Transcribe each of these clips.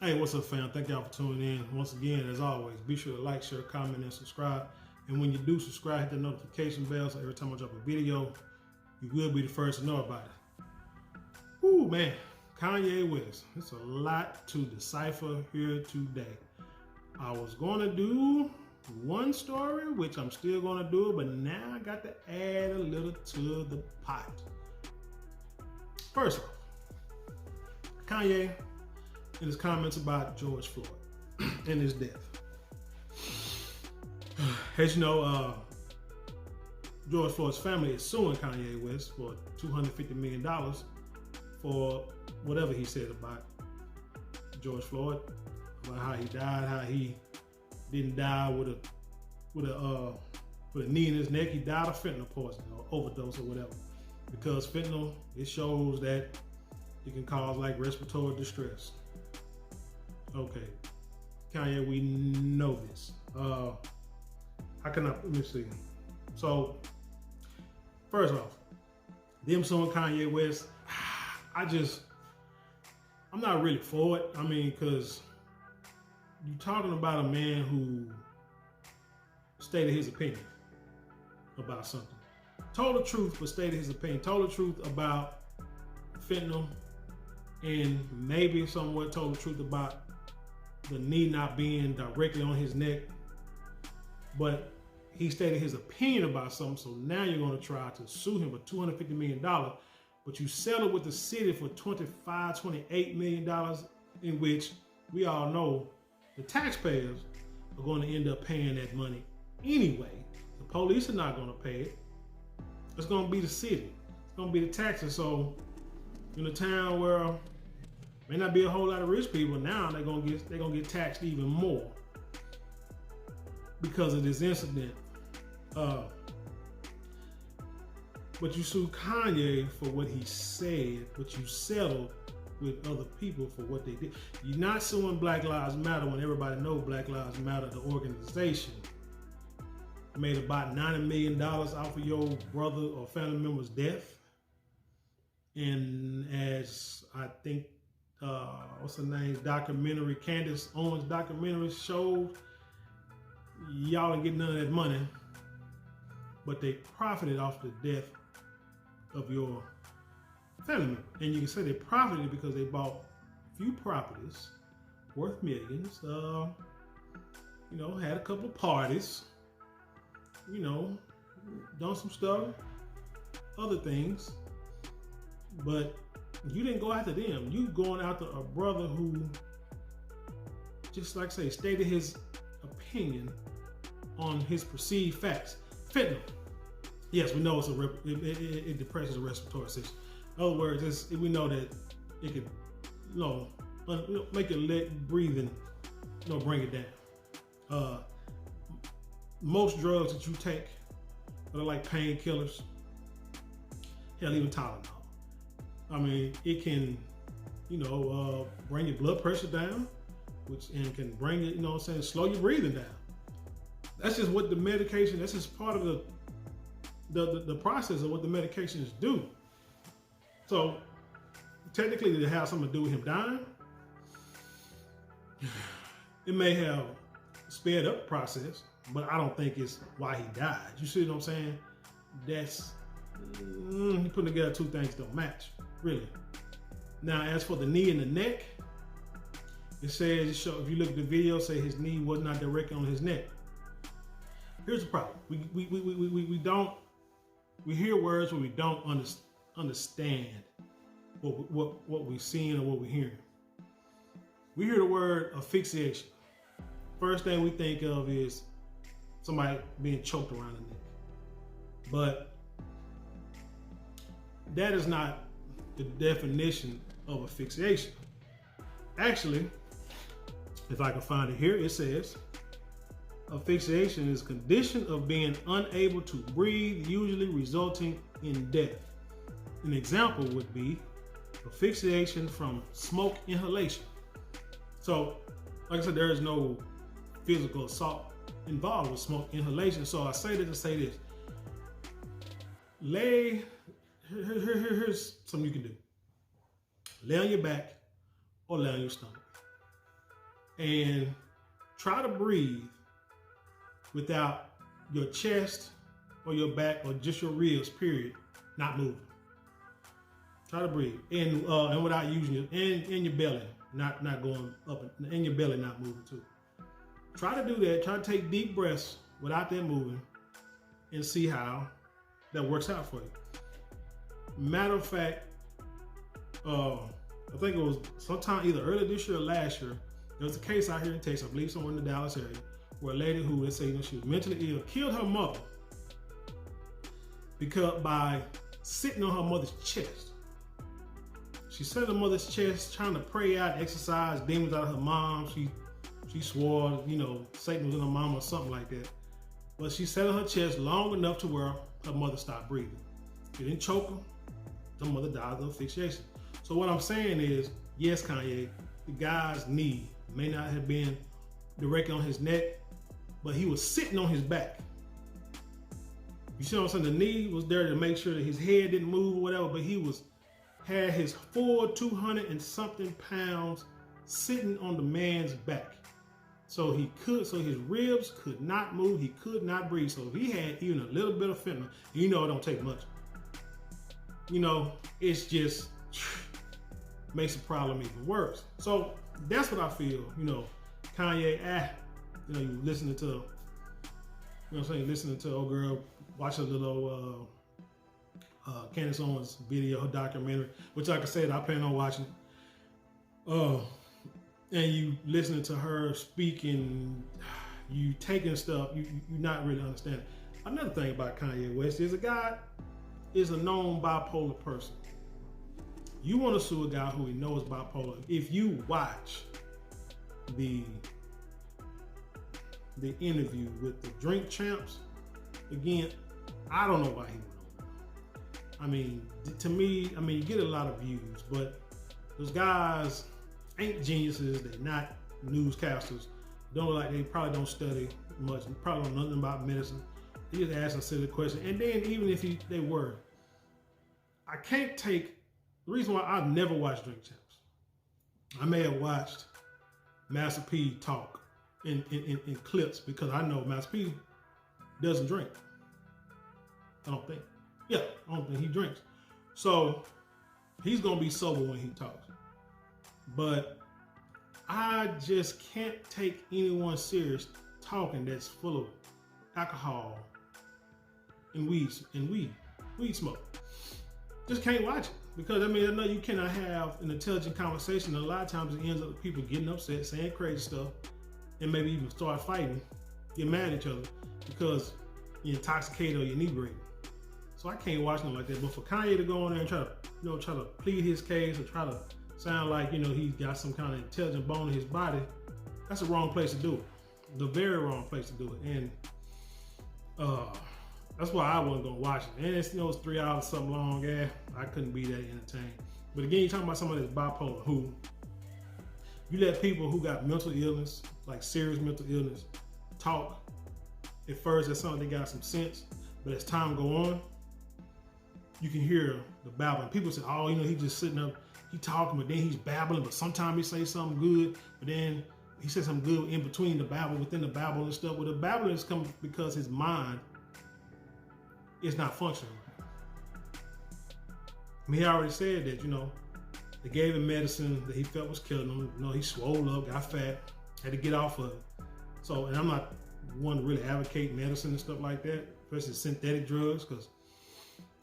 Hey, what's up, fam? Thank y'all for tuning in. Once again, as always, be sure to like, share, comment, and subscribe. And when you do subscribe, hit the notification bell so every time I drop a video, you will be the first to know about it. Woo, man. Kanye West. It's a lot to decipher here today. I was going to do one story, which I'm still going to do, but now I got to add a little to the pot. First off, Kanye and his comments about George Floyd and his death. As you know, George Floyd's family is suing Kanye West for $250 million for whatever he said about George Floyd, about how he died, how he didn't die with a knee in his neck. He died of fentanyl poison or overdose or whatever. Because fentanyl, it shows that it can cause like respiratory distress. Okay, Kanye, we know this. Let me see. So, first off, them suing Kanye West, I'm not really for it. I mean, because you're talking about a man who stated his opinion about something. Told the truth, but stated his opinion. Told the truth about fentanyl, and maybe somewhat told the truth about the knee not being directly on his neck. But he stated his opinion about something, so now you're going to try to sue him for $250 million, but you settled with the city for $28 million, in which we all know the taxpayers are going to end up paying that money anyway. The police are not going to pay it. It's going to be the city. It's going to be the taxes. So in a town where may not be a whole lot of rich people, now they're going to get taxed even more because of this incident. But you sued Kanye for what he said, but you settled with other people for what they did. You're not suing Black Lives Matter when everybody knows Black Lives Matter, the organization, made about $90 million off of your brother or family member's death. And as I think, what's her name, documentary, Candace Owens documentary showed, y'all didn't get none of that money, but they profited off the death of your family member. And you can say they profited because they bought a few properties worth millions, had a couple of parties, done some stuff, other things, but you didn't go after them. You going after a brother who, just like I say, stated his opinion on his perceived facts. Fentanyl. Yes, we know it depresses the respiratory system. In other words, we know that it could, make your leg breathing, bring it down. Most drugs that you take that are like painkillers, hell, even Tylenol. I mean, it can, bring your blood pressure down, and can bring it, slow your breathing down. That's just what the medication, that's just part of the process of what the medications do. So technically, did it have something to do with him dying? It may have sped up the process, but I don't think it's why he died. You see what I'm saying? That's, you putting together two things don't match, really. Now, as for the knee and the neck, it says, if you look at the video, say his knee was not directly on his neck. Here's the problem. We hear words where we don't understand what we're seeing or what we're hearing. We hear the word asphyxiation. First thing we think of is somebody being choked around the neck. But that is not the definition of asphyxiation. Actually, if I can find it here, it says, asphyxiation is a condition of being unable to breathe, usually resulting in death. An example would be asphyxiation from smoke inhalation. So, like I said, there is no physical assault involved with smoke inhalation. So I say that to say this. Here's something you can do. Lay on your back or lay on your stomach. and try to breathe without your chest or your back or just your ribs, period, not moving. Try to breathe, and without using your and your belly, not going up, and your belly not moving too. Try to do that. Try to take deep breaths without that moving, and see how that works out for you. Matter of fact, I think it was sometime either earlier this year or last year. There was a case out here in Texas, I believe somewhere in the Dallas area, where a lady who they say she was mentally ill killed her mother because by sitting on her mother's chest. She sat on her mother's chest trying to pray out, exorcise demons out of her mom. She swore, Satan was in her mom or something like that. But she sat on her chest long enough to where her mother stopped breathing. She didn't choke her. The mother died of asphyxiation. So what I'm saying is, yes, Kanye, the guy's knee may not have been directly on his neck, but he was sitting on his back. You see what I'm saying? The knee was there to make sure that his head didn't move or whatever, but he had his full 200 and something pounds sitting on the man's back. So his ribs could not move, he could not breathe. So if he had even a little bit of fentanyl, it don't take much. It's just makes the problem even worse. So that's what I feel, Kanye, you listening to, listening to old girl, watch a little Candace Owens video, her documentary, which like I said, I plan on watching. And you listening to her speaking, you taking stuff, you not really understanding. Another thing about Kanye West is a guy is a known bipolar person. You want to sue a guy who he knows bipolar. If you watch the interview with the Drink Champs, again, I don't know why he went on. To me, you get a lot of views, but those guys ain't geniuses. They're not newscasters. Don't look like they probably don't study much. Probably don't know nothing about medicine. They just asking silly questions. And then even if they were, I can't take the reason why I've never watched Drink Champs. I may have watched Master P talk in clips because I know Master P doesn't drink. I don't think. Yeah, I don't think he drinks. So he's gonna be sober when he talks. But I just can't take anyone serious talking that's full of alcohol and weed smoke. Just can't watch it. Because I know you cannot have an intelligent conversation, and a lot of times it ends up with people getting upset, saying crazy stuff, and maybe even start fighting, get mad at each other because you're intoxicated or you're inebriated. So I can't watch them like that. But for Kanye to go on there and try to plead his case or try to sound like, he's got some kind of intelligent bone in his body, that's the wrong place to do it. The very wrong place to do it. And that's why I wasn't gonna watch it. And it's 3 hours something long. I couldn't be that entertained. But again, you're talking about somebody that's bipolar, who you let people who got mental illness, like serious mental illness, talk. At first, it sounds like they got some sense, but as time go on, you can hear the babbling. People say, "Oh, he's just sitting up, he talking, but then he's babbling. But sometimes he say something good, but then he says something good in between the babble, within the babble and stuff." Well, the babbling is coming because his mind is not functioning right. He already said that, they gave him medicine that he felt was killing him. He swole up, got fat, had to get off of it. So, and I'm not one to really advocate medicine and stuff like that, especially synthetic drugs, because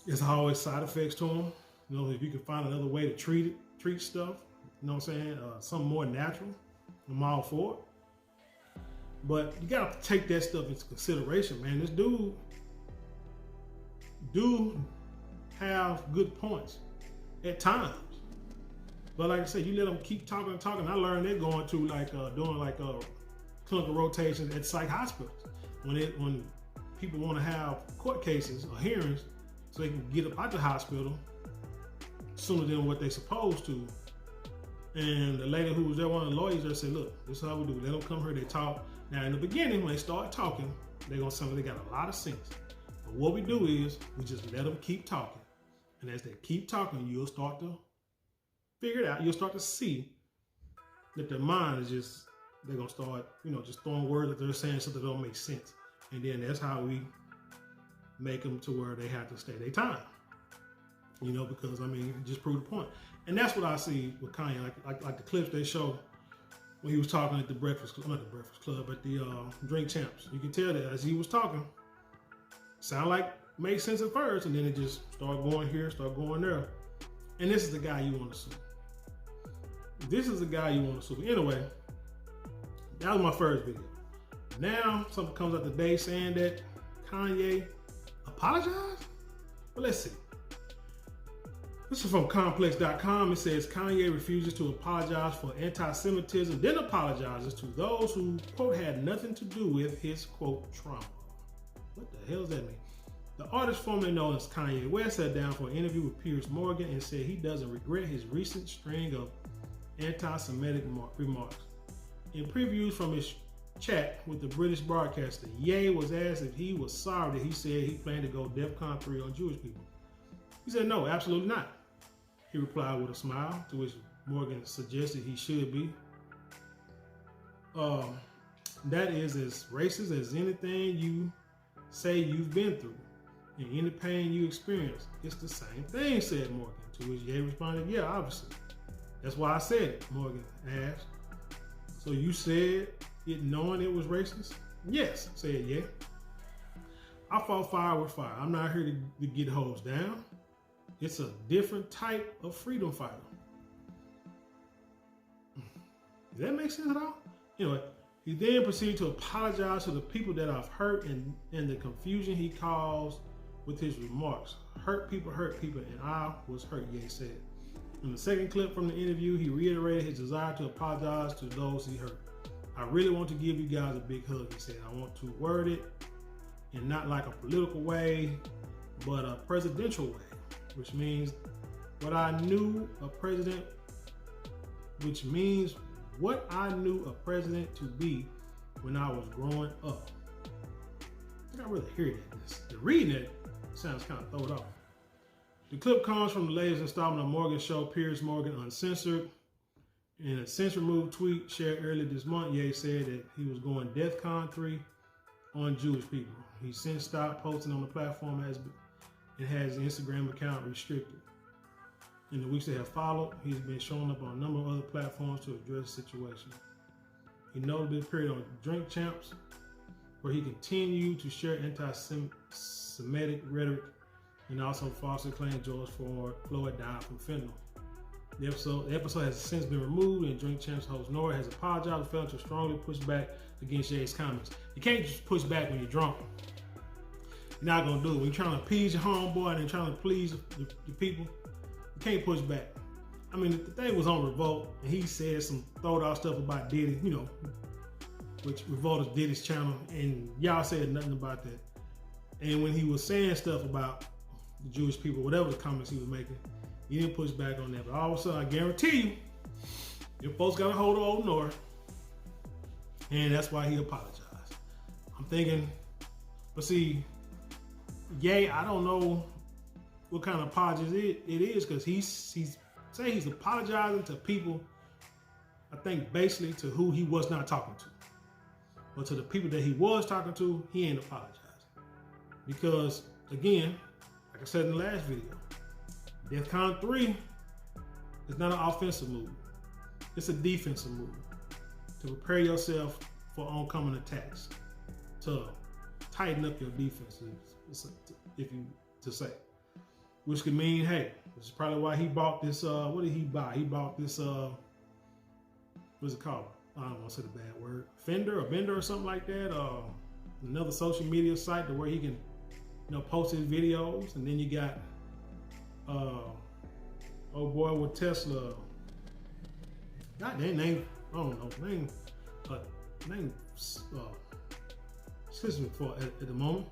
there's always side effects to them. If you can find another way to treat stuff, something more natural, I'm all for it. But you gotta take that stuff into consideration, man. This dude do have good points at times, but like I said, you let them keep talking and talking. I learned they're going to doing clinical rotations at psych hospitals when people want to have court cases or hearings, so they can get up out the hospital sooner than what they're supposed to. And the lady who was there, one of the lawyers there, said, "Look, this is how we do. Let them come here. They talk. Now in the beginning, when they start talking, they're gonna sound like they got a lot of sense. But what we do is we just let them keep talking. And as they keep talking, you'll start to figure it out. You'll start to see that their mind is just they're gonna start, just throwing words that they're saying something that don't make sense. And then that's how we make them to where they have to stay their time. Because just prove the point. And that's what I see with Kanye, like the clips they show when he was talking at the Breakfast Club, not the Breakfast Club, but the Drink Champs. You can tell that as he was talking, sound like made sense at first, and then it just started going here, started going there. And this is the guy you want to sue. This is the guy you want to sue. Anyway, that was my first video. Now something comes out today saying that Kanye apologized? Well, let's see. This is from complex.com. It says Kanye refuses to apologize for anti-Semitism, then apologizes to those who, quote, had nothing to do with his, quote, trauma. What the hell does that mean? The artist formerly known as Kanye West sat down for an interview with Piers Morgan and said he doesn't regret his recent string of anti-Semitic remarks. In previews from his chat with the British broadcaster, Ye was asked if he was sorry that he said he planned to go DEFCON 3 on Jewish people. He said, no, absolutely not. He replied with a smile, to which Morgan suggested he should be. That is as racist as anything you say you've been through and any pain you experience. It's the same thing, said Morgan, to which Ye responded, yeah, obviously. That's why I said it, Morgan asked. So you said it knowing it was racist? Yes, said Ye. I fought fire with fire. I'm not here to get hoes down. It's a different type of freedom fighter. Does that make sense at all? Anyway, he then proceeded to apologize to the people that I've hurt and the confusion he caused with his remarks. Hurt people, and I was hurt, Ye said. In the second clip from the interview, he reiterated his desire to apologize to those he hurt. I really want to give you guys a big hug, he said. I want to word it in not like a political way, but a presidential way, which means what I knew a president to be when I was growing up. I think I really hear that. The reading it sounds kind of thrown off. The clip comes from the latest installment of Morgan's show, Piers Morgan Uncensored. In a censor-removed tweet shared earlier this month, Ye said that he was going DEFCON 3 on Jewish people. He since stopped posting on the platform and has his Instagram account restricted. In the weeks that have followed, he's been showing up on a number of other platforms to address the situation. He notably appeared on Drink Champs, where he continued to share anti-Semitic rhetoric and also falsely claimed George Floyd died from fentanyl. The episode has since been removed, and Drink Champs host n.o.r.e has apologized and failed to strongly push back against Ye's comments. You can't just push back when you're drunk. You're not gonna do it. When you're trying to appease your homeboy and trying to please the people, you can't push back. I mean, the thing was on Revolt, and he said some throwed out stuff about Diddy, which Revolt is Diddy's channel, and y'all said nothing about that. And when he was saying stuff about the Jewish people, whatever the comments he was making, he didn't push back on that. But all of a sudden, I guarantee you, your folks got a hold of old n.o.r.e, and that's why he apologized. I'm thinking, but see, Ye, I don't know what kind of apology it is, because he's apologizing to people, I think basically to who he was not talking to. But to the people that he was talking to, he ain't apologizing. Because again, like I said in the last video, DEFCON 3 is not an offensive move. It's a defensive move to prepare yourself for oncoming attacks, to tighten up your defenses, which could mean, hey, this is probably why he bought this, what did he buy? He bought this, what's it called? I don't want to say the bad word, Bender or something like that. Another social media site to where he can, post his videos. And then you got, old boy with Tesla. God, their name, I don't know, name, excuse me for at the moment.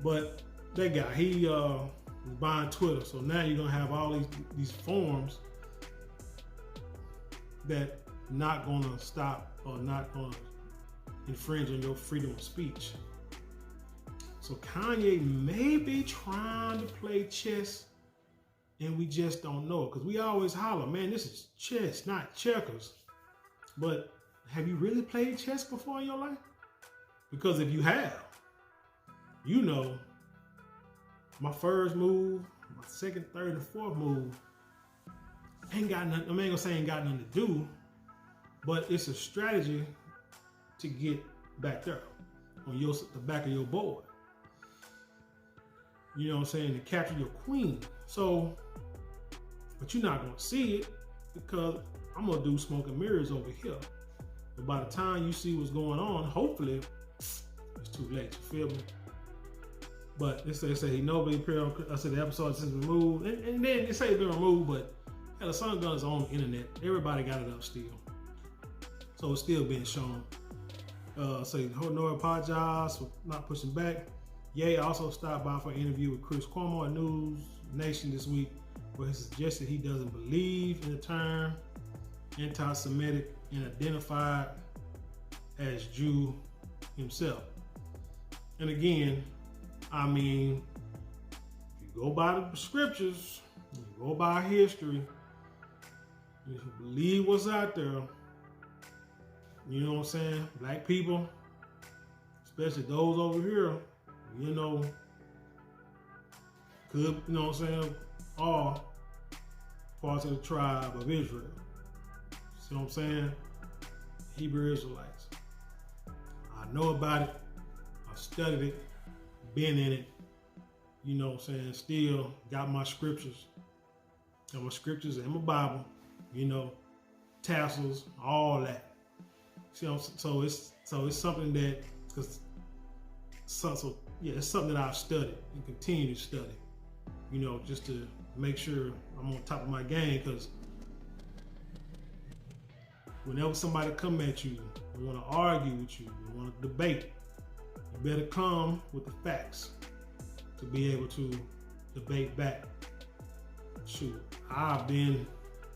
But that guy, he was buying Twitter. So now you're gonna have all these forums that not gonna stop or not gonna infringe on your freedom of speech. So Kanye may be trying to play chess, and we just don't know it, because we always holler, man, this is chess, not checkers. But have you really played chess before in your life? Because if you have, you know my first move, my second, third, and fourth move ain't got nothing. I ain't gonna say ain't got nothing to do, but it's a strategy to get back there on the back of your board. You know what I'm saying? To capture your queen. So, but you're not gonna see it because I'm gonna do smoke and mirrors over here. But by the time you see what's going on, hopefully it's too late. You feel me? But they say he nobly appeared on. I said the episode has been removed, and then they say it's been removed, but hell, the Sun Gun is on the internet. Everybody got it up still, so it's still being shown. Say n.o.r.e apologize for not pushing back. Ye also stopped by for an interview with Chris Cuomo at News Nation this week, where he suggested he doesn't believe in the term anti-Semitic and identified as Jew himself. And again, I mean, if you go by the scriptures, you go by history, if you believe what's out there, you know what I'm saying? Black people, especially those over here, you know, could, you know what I'm saying, are parts of the tribe of Israel. See what I'm saying? Hebrew Israelites. I know about it. I studied it. Been in it. You know what I'm saying? Still got my scriptures. Got my scriptures and my Bible. You know, tassels, all that. See what I'm saying? So it's something that, it's something that I've studied and continue to study. You know, just to make sure I'm on top of my game, because whenever somebody come at you and want to argue with you, and want to debate, you better come with the facts to be able to debate back. Shoot, I've been,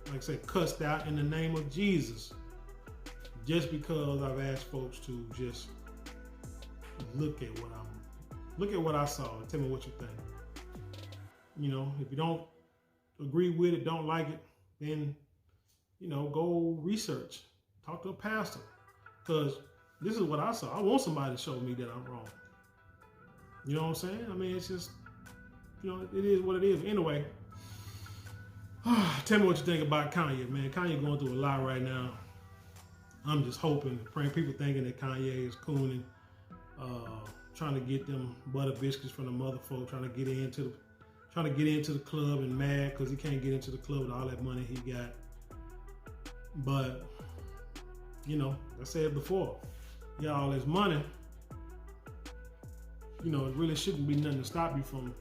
like I said, cussed out in the name of Jesus just because I've asked folks to just look at what I saw and tell me what you think. You know, if you don't agree with it, don't like it, then, you know, go research, talk to a pastor, because this is what I saw. I want somebody to show me that I'm wrong. You know what I'm saying? I mean, it's just, you know, it is what it is. Anyway, tell me what you think about Kanye, man. Kanye going through a lot right now. I'm just hoping, praying, people thinking that Kanye is cooning, trying to get them butter biscuits from the mother folk, trying to get into the club and mad because he can't get into the club with all that money he got. But, you know, I said before, you got all this money, you know, it really shouldn't be nothing to stop you from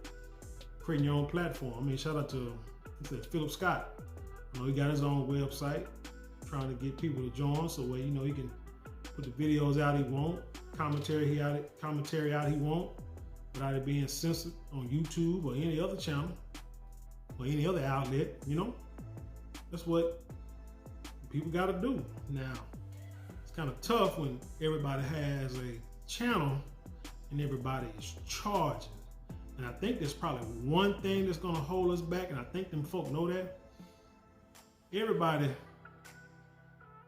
creating your own platform. I mean, shout out to Philip Scott. You know, he got his own website, trying to get people to join, so where, you know, he can put the videos out he want, commentary out he want, without it being censored on YouTube or any other channel or any other outlet. You know, that's what people got to do now. It's kind of tough when everybody has a channel and everybody is charging. And I think there's probably one thing that's going to hold us back, and I think them folk know that. Everybody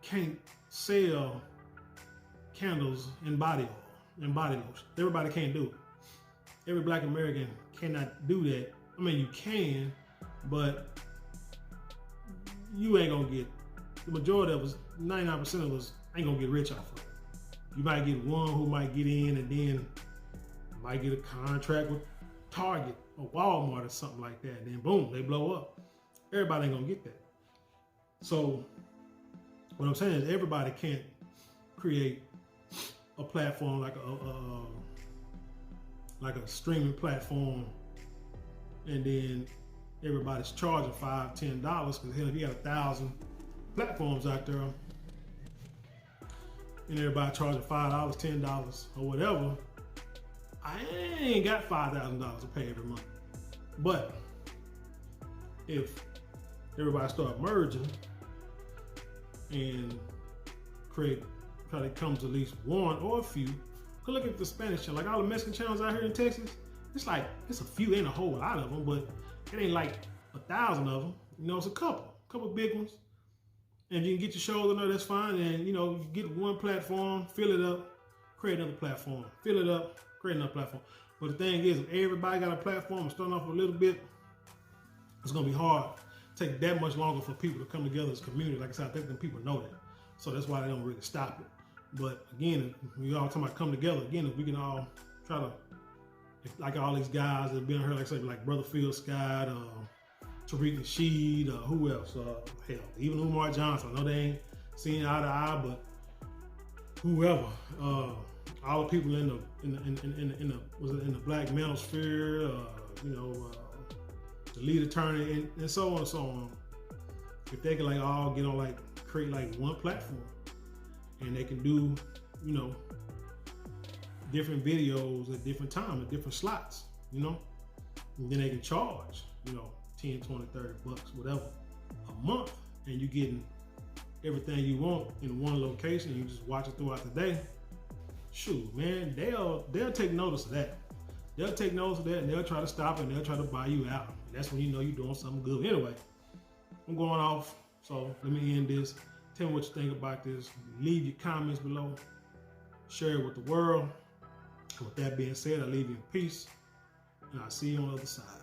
can't sell candles and body oil and body lotion. Everybody can't do it. Every black American cannot do that. I mean, you can, but you ain't gonna get, the majority of us, 99% of us ain't gonna get rich off of it. You might get one who might get in and then might get a contract with Target or Walmart or something like that, and then boom, they blow up. Everybody ain't gonna get that. So what I'm saying is everybody can't create a platform like a streaming platform, and then everybody's charging $5, $10, because hell, if you got 1,000 platforms out there and everybody charging $5, $10 or whatever, I ain't got $5,000 to pay every month. But if everybody start merging and try to come to at least one or a few. Go look at the Spanish channel, like all the Mexican channels out here in Texas. It's a few, ain't a whole lot of them, but it ain't like 1,000 of them. You know, it's a couple big ones. And you can get your shows on there, that's fine. And you know, you get one platform, fill it up, create another platform. Fill it up, create another platform. But the thing is, if everybody got a platform and starting off a little bit, it's gonna be hard. Take that much longer for people to come together as a community. Like I said, I think people know that. So that's why they don't really stop it. But again, we all talking about come together. Again, if we can all try to, like all these guys that have been here, like I said, like Brother Phil Scott, Tariq Nasheed, who else? Hell, even Umar Johnson. I know they ain't seen eye to eye, but whoever, all the people in the black manosphere, the lead attorney, and so on and so on. If they can like all get on like create like one platform, and they can do, you know, different videos at different times, at different slots, you know, and then they can charge, you know, 10, 20, 30 bucks, whatever, a month, and you getting everything you want in one location. You just watch it throughout the day. Shoot, man, they'll take notice of that. They'll take notice of that, and they'll try to stop it, and they'll try to buy you out. And that's when you know you're doing something good. Anyway, I'm going off, so let me end this. Tell me what you think about this. Leave your comments below. Share it with the world. With that being said, I leave you in peace, and I'll see you on the other side.